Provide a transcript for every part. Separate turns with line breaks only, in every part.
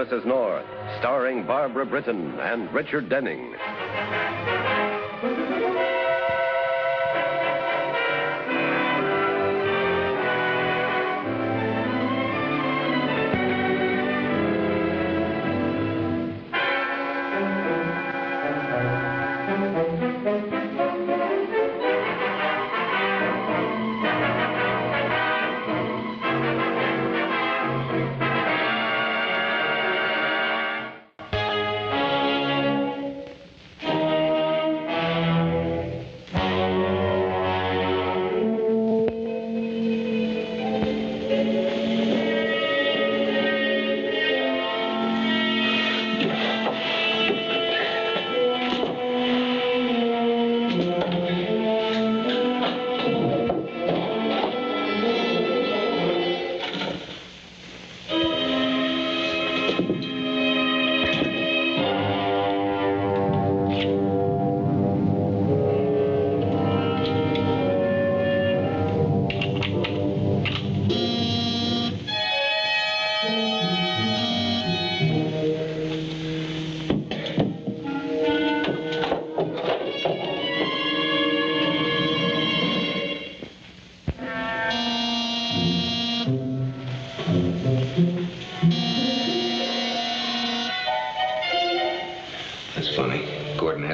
Mrs. North, starring Barbara Britton and Richard Denning.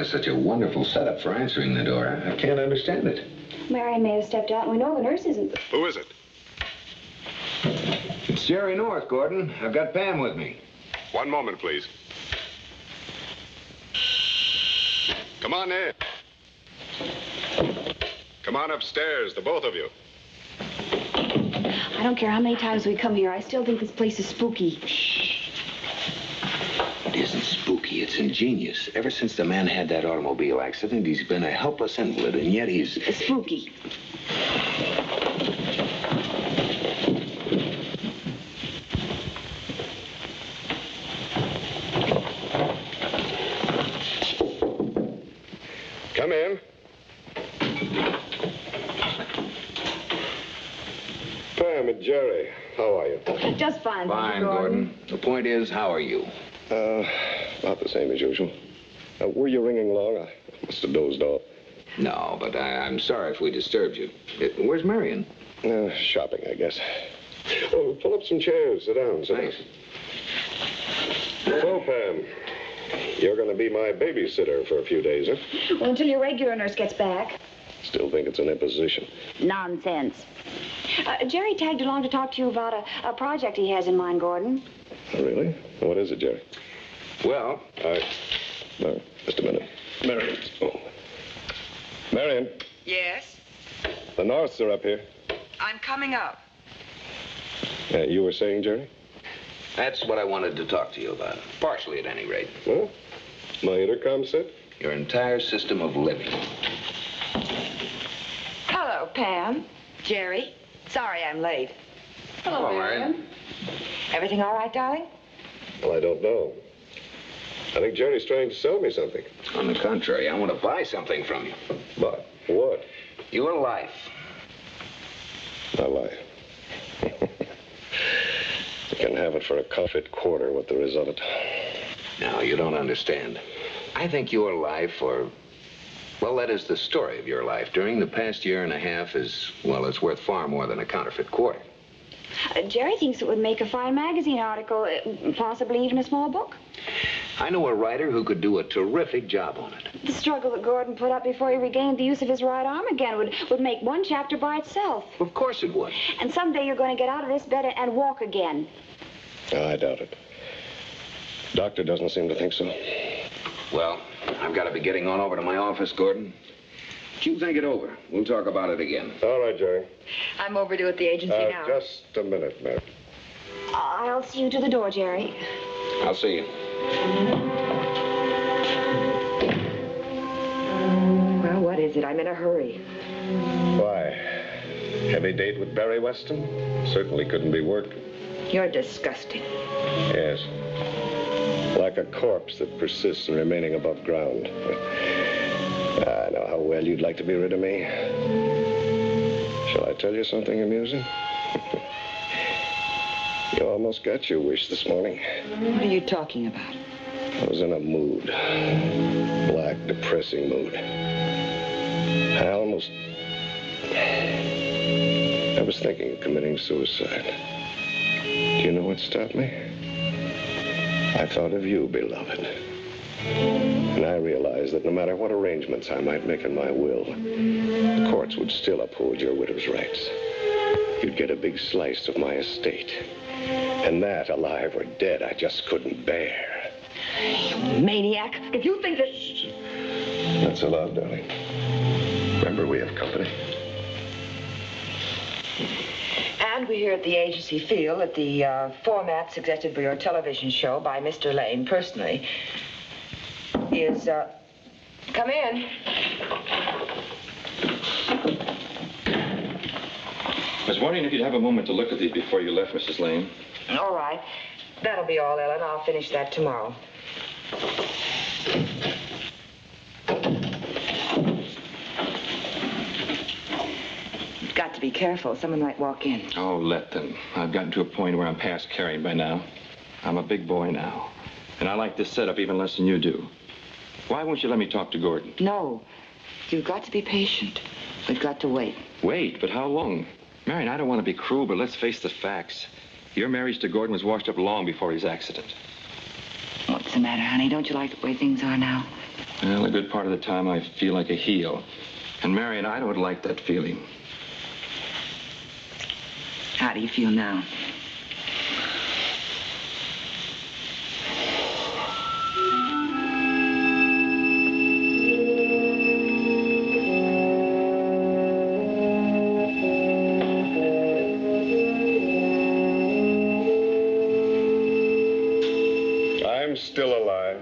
Such a wonderful setup for answering the door. I can't understand it.
Marion may have stepped out, and we know the nurse isn't.
Who is it?
It's Jerry North, Gordon. I've got Pam with me.
One moment, please. Come on in. Come on upstairs, the both of you.
I don't care how many times we come here. I still think this place is spooky.
It isn't spooky. It's ingenious. Ever since the man had that automobile accident, he's been a helpless invalid, and yet he's...
Spooky.
Come in. Pam and Jerry, how are you?
Just fine.
Fine, Gordon. The point is, how are you?
About the same as usual. Were you ringing long? I must have dozed off.
No, but I'm sorry if we disturbed you. Where's Marion?
Shopping, I guess. Oh, pull up some chairs. Sit down.
Thanks.
So, Pam, you're going to be my babysitter for a few days, huh?
Well, until your regular nurse gets back.
Still think it's an imposition.
Nonsense. Jerry tagged along to talk to you about a project he has in mind, Gordon.
Really? What is it, Jerry?
Well,
no, just a minute. Marion. Oh. Marion.
Yes?
The Norths are up here.
I'm coming up.
You were saying, Jerry?
that's what I wanted to talk to you about. Partially, at any rate.
Well, my intercom set?
Your entire system of living.
Hello, Pam. Jerry. Sorry I'm late.
Hello, Marion.
Everything all right, darling?
Well, I don't know. I think Jerry's trying to sell me something.
On the contrary, I want to buy something from you.
But what?
Your life.
My life. You can have it for a counterfeit quarter, what there is of it.
No, you don't understand. I think your life, well, that is the story of your life, during the past year and a half it's worth far more than a counterfeit quarter.
Jerry thinks it would make a fine magazine article, possibly even a small book.
I know a writer who could do a terrific job on it.
The struggle that Gordon put up before he regained the use of his right arm again would make one chapter by itself.
Of course it would.
And someday you're going to get out of this bed and walk again.
I doubt it. Doctor doesn't seem to think so.
Well, I've got to be getting on over to my office, Gordon. You think it over. We'll talk about it again.
All right, Jerry.
I'm overdue at the agency now.
Just a minute, Mary.
I'll see you to the door, Jerry.
I'll see you.
Well, what is it? I'm in a hurry.
Why? Heavy date with Barry Weston? Certainly couldn't be worked.
You're disgusting.
Yes. Like a corpse that persists in remaining above ground. I know how well you'd like to be rid of me. Shall I tell you something amusing? You almost got your wish this morning.
What are you talking about?
I was in a mood. Black, depressing mood. I was thinking of committing suicide. Do you know what stopped me? I thought of you, beloved. And I realized that no matter what arrangements I might make in my will, the courts would still uphold your widow's rights. You'd get a big slice of my estate. And that, alive or dead, I just couldn't bear.
You maniac. If you think that...
Not so loud, darling. Remember, we have company.
And we here at the agency feel that the format suggested for your television show by Mr. Lane personally is, come in.
I was wondering if you'd have a moment to look at these before you left, Mrs. Lane.
All right. That'll be all, Ellen. I'll finish that tomorrow. You've got to be careful. Someone might walk in.
Oh, let them. I've gotten to a point where I'm past caring by now. I'm a big boy now. And I like this setup even less than you do. Why won't you let me talk to Gordon?
No. You've got to be patient. We've got to wait.
Wait, but how long? Marion, I don't want to be cruel, but let's face the facts. Your marriage to Gordon was washed up long before his accident.
What's the matter, honey? Don't you like the way things are now?
Well, a good part of the time I feel like a heel. And Marion, I don't like that feeling.
How do you feel now?
I'm still alive.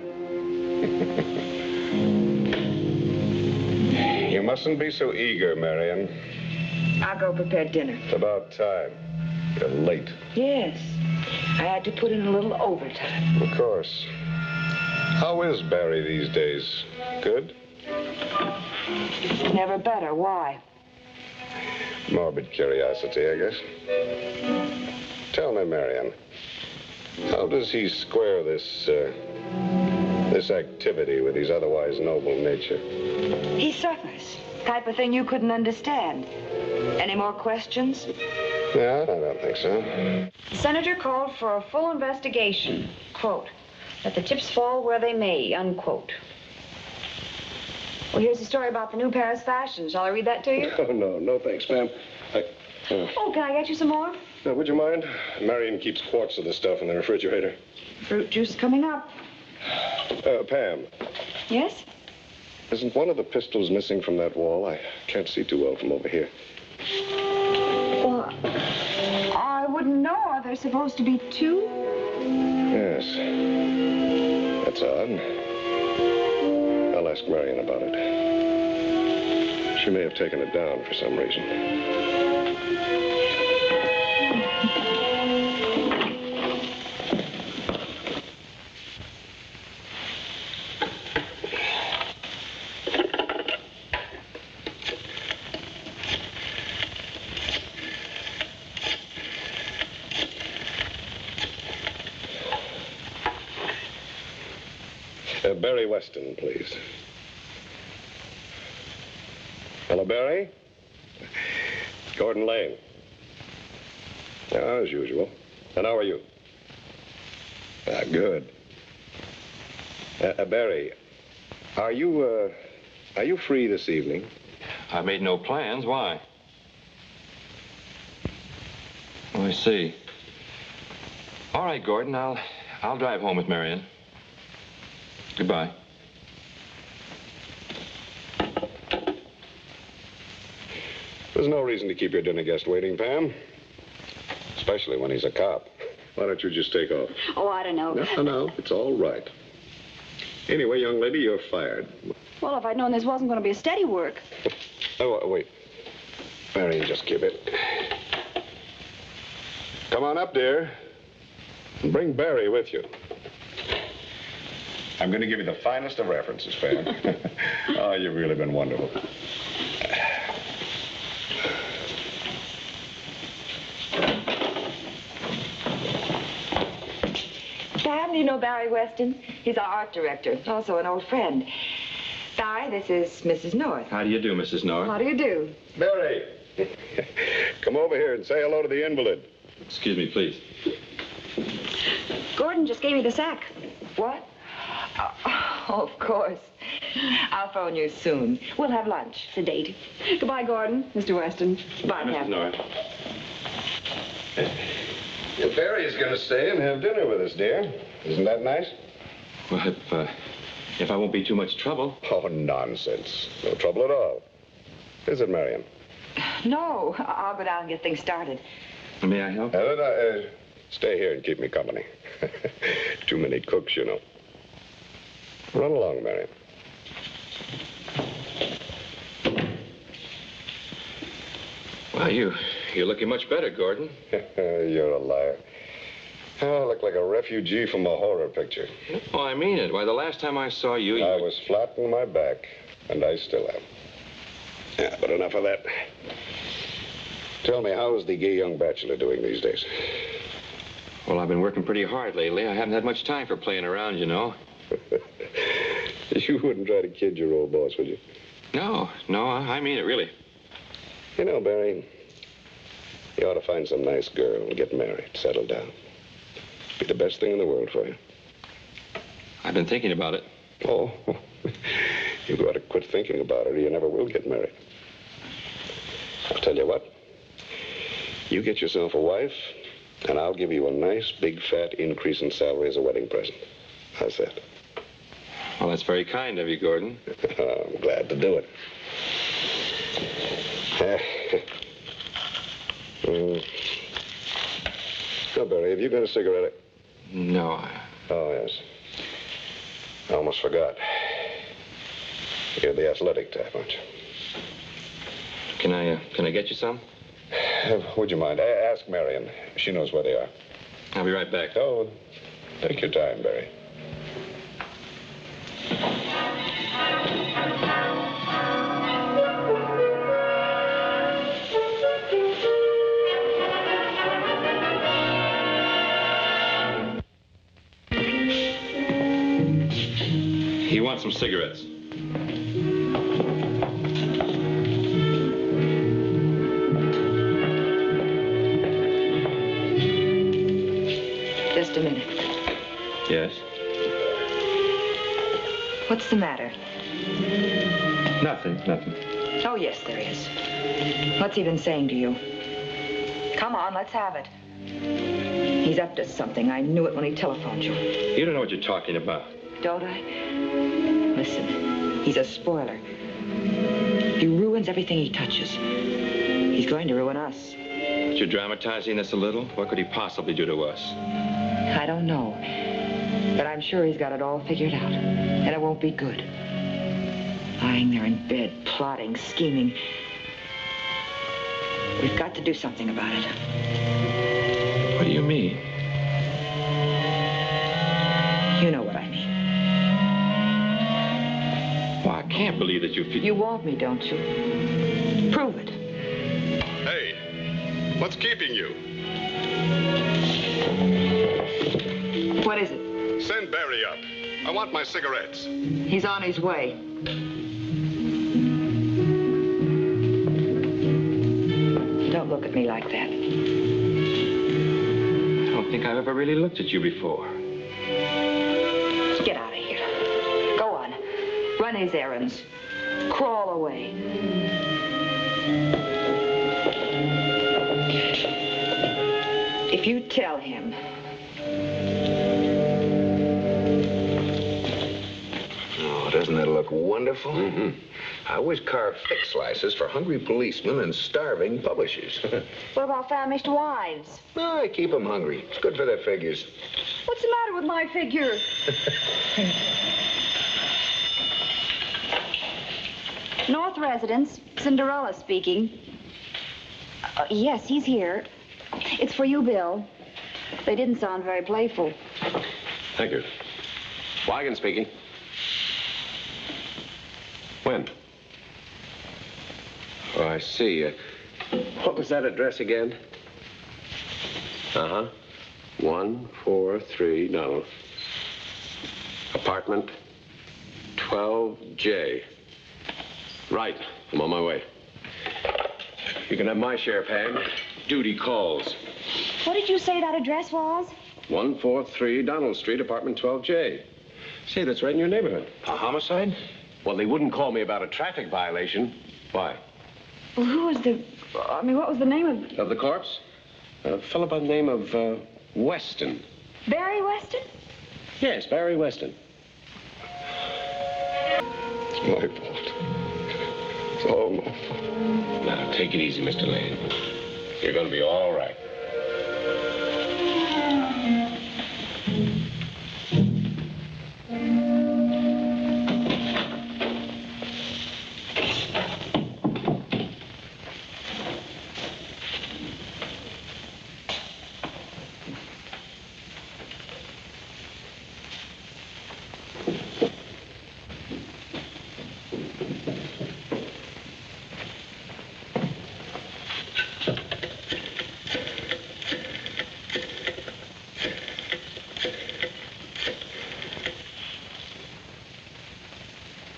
You mustn't be so eager, Marion.
I'll go prepare dinner.
It's about time. You're late.
Yes. I had to put in a little overtime.
Of course. How is Barry these days? Good?
Never better. Why?
Morbid curiosity, I guess. Tell me, Marion, how does he square this activity with his otherwise noble nature?
He suffers. Type of thing you couldn't understand. Any more questions?
Yeah, I don't think so.
The senator called for a full investigation. Quote, let the chips fall where they may, unquote. Well, here's the story about the new Paris fashion. Shall I read that to you?
Oh, no, thanks, ma'am.
Oh, can I get you some more?
Would you mind? Marion keeps quarts of the stuff in the refrigerator.
Fruit juice coming up.
Pam,
Yes?
isn't one of the pistols missing from that wall? I can't see too well from over here.
Well, I wouldn't know. Are there supposed to be two?
Yes. That's odd. I'll ask Marion about it. She may have taken it down for some reason. Barry Weston, please. Hello, Barry? Gordon Lane. As usual. And how are you? Good. Barry, are you free this evening?
I made no plans. Why? Oh, I see. All right, Gordon, I'll drive home with Marion. Goodbye.
There's no reason to keep your dinner guest waiting, Pam. Especially when he's a cop. Why don't you just take off?
Oh, I don't know.
No, it's all right. Anyway, young lady, you're fired.
Well, if I'd known this wasn't going to be a steady work.
Oh, wait. Marion, just give it. Come on up, dear. And bring Barry with you. I'm going to give you the finest of references, Pam. Oh, you've really been wonderful.
And you know Barry Weston? He's our art director, also an old friend. Barry, this is Mrs. North.
How do you do, Mrs. North?
How do you do?
Barry, come over here and say hello to the invalid.
Excuse me, please.
Gordon just gave me the sack.
What? Oh, of course. I'll phone you soon. We'll have lunch.
Sedate. Goodbye, Gordon. Mr. Weston.
Bye,
Mrs.
Pam.
North.
Barry's going to stay and have dinner with us, dear. Isn't that nice?
Well, if I won't be too much trouble.
Oh, nonsense. No trouble at all. Is it, Marion?
No, I'll go down and get things started.
May I help?
Stay here and keep me company. Too many cooks, you know. Run along, Marion.
Well, you're looking much better, Gordon.
You're a liar. Oh, I look like a refugee from a horror picture.
Oh, I mean it. Why, the last time I saw you...
I was flat on my back, and I still am. Yeah, but enough of that. Tell me, how is the gay young bachelor doing these days?
Well, I've been working pretty hard lately. I haven't had much time for playing around, you know.
You wouldn't try to kid your old boss, would you?
No, I mean it, really.
You know, Barry, you ought to find some nice girl and get married, settle down. Be the best thing in the world for you.
I've been thinking about it.
Oh, you ought to quit thinking about it or you never will get married. I'll tell you what. You get yourself a wife, and I'll give you a nice, big, fat increase in salary as a wedding present. How's that?
Well, that's very kind of you, Gordon.
I'm glad to do it. So, Barry, have you got a cigarette?
No,
Oh, yes. I almost forgot. You're the athletic type, aren't you?
Can I get you some?
Would you mind? Ask Marion. She knows where they are.
I'll be right back.
Oh, take your time, Barry.
You want some cigarettes?
Just a minute.
Yes.
What's the matter?
Nothing.
Oh, yes, there is. What's he been saying to you? Come on, let's have it. He's up to something. I knew it when he telephoned you.
You don't know what you're talking about.
Don't I? Listen, he's a spoiler. He ruins everything he touches. He's going to ruin us.
But you're dramatizing this a little. What could he possibly do to us?
I don't know. But I'm sure he's got it all figured out. And it won't be good. Lying there in bed, plotting, scheming. We've got to do something about it.
What do you mean?
You know what I mean.
Well, I can't believe that you feel...
You want me, don't you? Prove it.
Hey, what's keeping you?
What is it?
Send Barry up. I want my cigarettes.
He's on his way. Don't look at me like that.
I don't think I've ever really looked at you before.
Get out of here. Go on. Run his errands. Crawl away. If you tell him...
Oh, doesn't that look wonderful? Mm-hmm. I always carve thick slices for hungry policemen and starving publishers.
What about famished wives?
No, I keep them hungry. It's good for their figures.
What's the matter with my figure? North residence, Cinderella speaking. Yes, he's here. It's for you, Bill. They didn't sound very playful.
Thank you. Wagon speaking. When? Oh, I see. What was that address again? 143, no.
Apartment 12J. Right. I'm on my way. You can have my share, Pam. Duty calls.
What did you say that address was?
143 Donald Street, apartment 12J. Say, that's right in your neighborhood.
A homicide?
Well, they wouldn't call me about a traffic violation. Why?
Well, who was the... I mean, what was the name of...
Of the corpse? A fellow by the name of Weston.
Barry Weston?
Yes, Barry Weston.
It's my fault. It's all my fault.
Now, take it easy, Mr. Lane. You're going to be all right.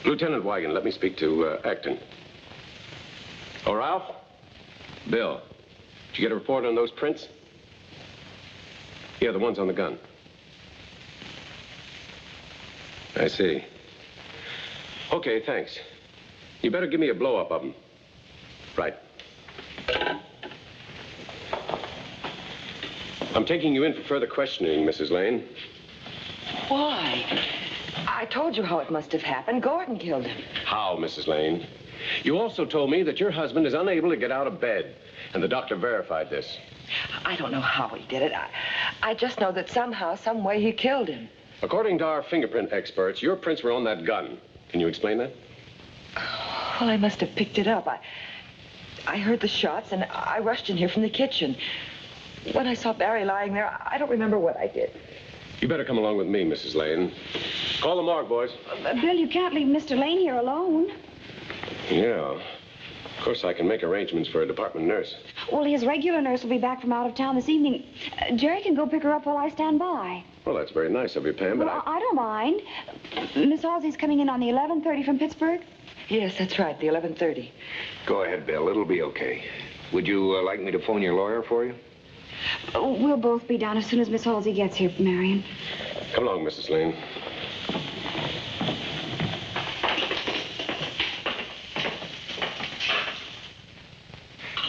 Lieutenant Wigan, let me speak to Acton. Oh, Ralph? Bill, did you get a report on those prints? Yeah, the ones on the gun. I see. Okay, thanks. You better give me a blow-up of them. Right. I'm taking you in for further questioning, Mrs. Lane.
Why? I told you how it must have happened. Gordon killed him.
How, Mrs. Lane? You also told me that your husband is unable to get out of bed, and the doctor verified this.
I don't know how he did it. I just know that somehow, some way, he killed him.
According to our fingerprint experts, your prints were on that gun. Can you explain that?
Well, I must have picked it up. I heard the shots, and I rushed in here from the kitchen. When I saw Barry lying there, I don't remember what I did.
You better come along with me, Mrs. Lane. Call the morgue, boys.
Bill, you can't leave Mr. Lane here alone.
Yeah. Of course, I can make arrangements for a department nurse.
Well, his regular nurse will be back from out of town this evening. Jerry can go pick her up while I stand by.
Well, that's very nice of you, Pam, but
Well, I don't mind. Miss Halsey's coming in on the 11:30 from Pittsburgh.
Yes, that's right, the 11:30.
Go ahead, Bill. It'll be okay. Would you like me to phone your lawyer for you?
We'll both be down as soon as Miss Halsey gets here, Marion.
Come along, Mrs. Lane.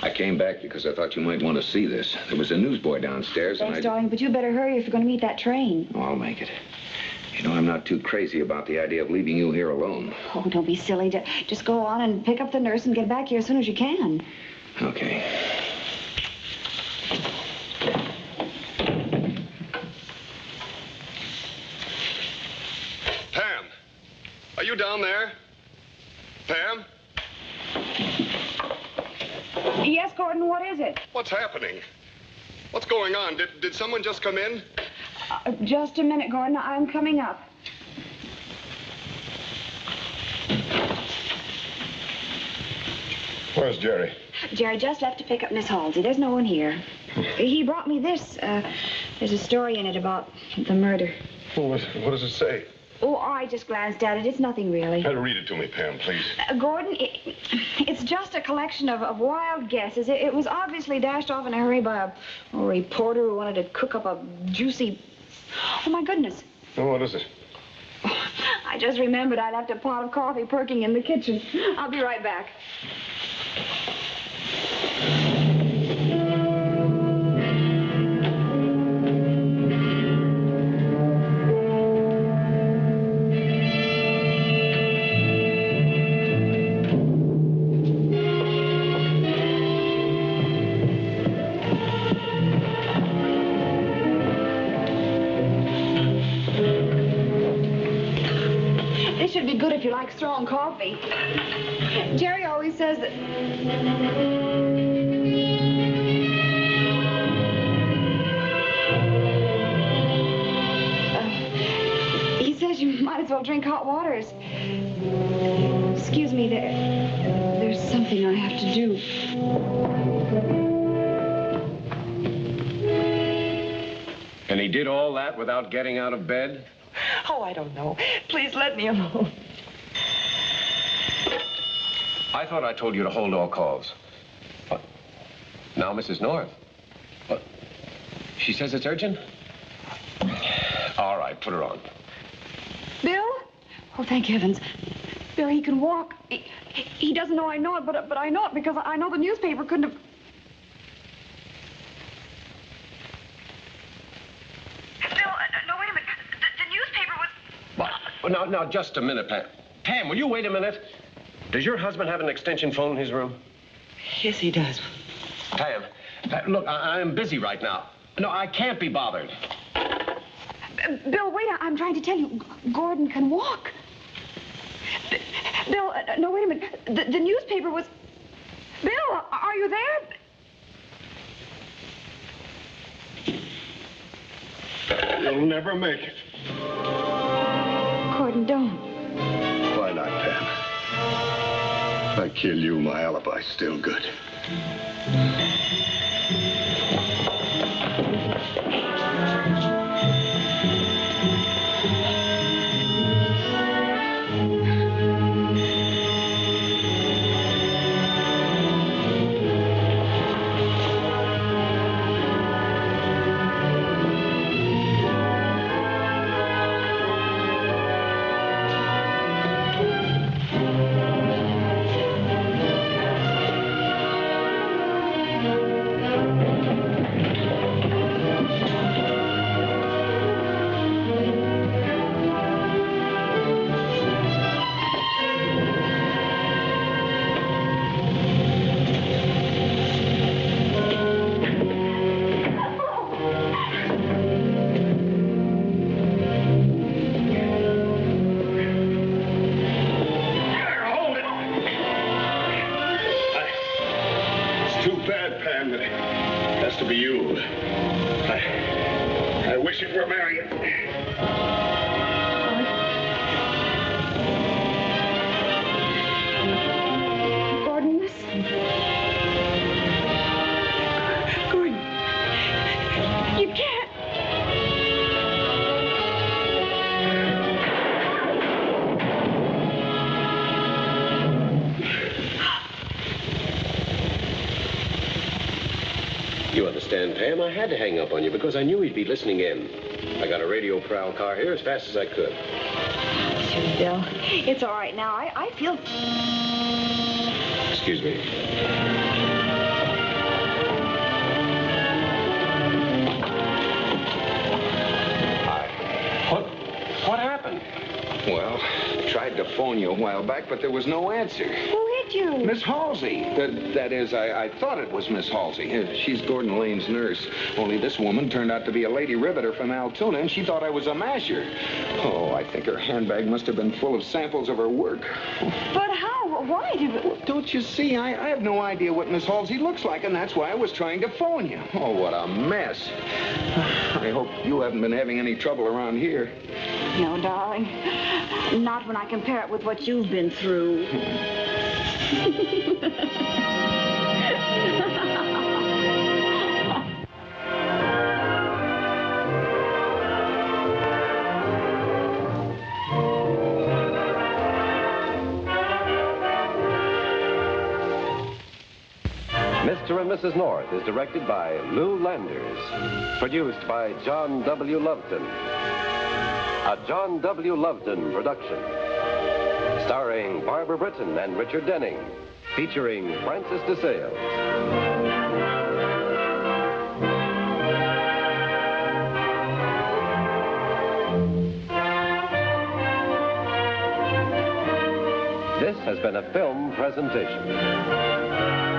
I came back because I thought you might want to see this. There was a newsboy downstairs,
Thanks, darling, but you better hurry if you're going to meet that train.
Oh, I'll make it. You know, I'm not too crazy about the idea of leaving you here alone.
Oh, don't be silly. Just go on and pick up the nurse and get back here as soon as you can.
Okay.
Pam, are you down there? Pam?
Yes, Gordon, what is it?
What's happening? What's going on? Did someone just come in?
Just a minute, Gordon. I'm coming up.
Where's Jerry?
Jerry just left to pick up Miss Halsey. There's no one here. He brought me this. There's a story in it about the murder.
Well, what does it say?
Oh, I just glanced at it. It's nothing really.
Read it to me, Pam, please.
Gordon, it's just a collection of wild guesses. It was obviously dashed off in a hurry by a reporter who wanted to cook up a juicy... Oh, my goodness.
Oh, what is it?
I just remembered I left a pot of coffee perking in the kitchen. I'll be right back. Should be good if you like strong coffee. Jerry always says that... he says you might as well drink hot waters. Excuse me, there's something I have to do.
And he did all that without getting out of bed?
Oh, I don't know. Please let me alone.
I thought I told you to hold all calls. What? Now, Mrs. North? What? She says it's urgent? All right, put her on.
Bill? Oh, thank heavens. Bill, he can walk. He doesn't know I know it, but I know it because I know the newspaper couldn't have... Bill, no, wait a minute. The newspaper was...
What? Now, just a minute, Pam. Pam, will you wait a minute? Does your husband have an extension phone in his room?
Yes, he does.
Pam, look, I'm busy right now. No, I can't be bothered.
Bill, wait, I'm trying to tell you. Gordon can walk. Bill, no, wait a minute. The newspaper was... Bill, are you there?
You'll never make it.
Gordon, don't.
Why not, Pam? If I kill you, my alibi's still good.
You understand, Pam? I had to hang up on you because I knew he'd be listening in. I got a radio prowl car here as fast as I could.
Sure, Bill. It's all right now. I feel...
Excuse me. What happened?
Well, tried to phone you a while back, but there was no answer.
Who hit you?
Miss Halsey. That is, I thought it was Miss Halsey. She's Gordon Lane's nurse. Only this woman turned out to be a lady riveter from Altoona, and she thought I was a masher. Oh, I think her handbag must have been full of samples of her work.
But how? Why did it...
Well, don't you see? I have no idea what Miss Halsey looks like, and that's why I was trying to phone you. Oh, what a mess. I hope you haven't been having any trouble around here.
No, darling. Not when I compare it with what you've been through.
Mr. and Mrs. North is directed by Lou Landers. Produced by John W. Loveton. A John W. Loveton production. Starring Barbara Britton and Richard Denning. Featuring Francis DeSales. This has been a film presentation.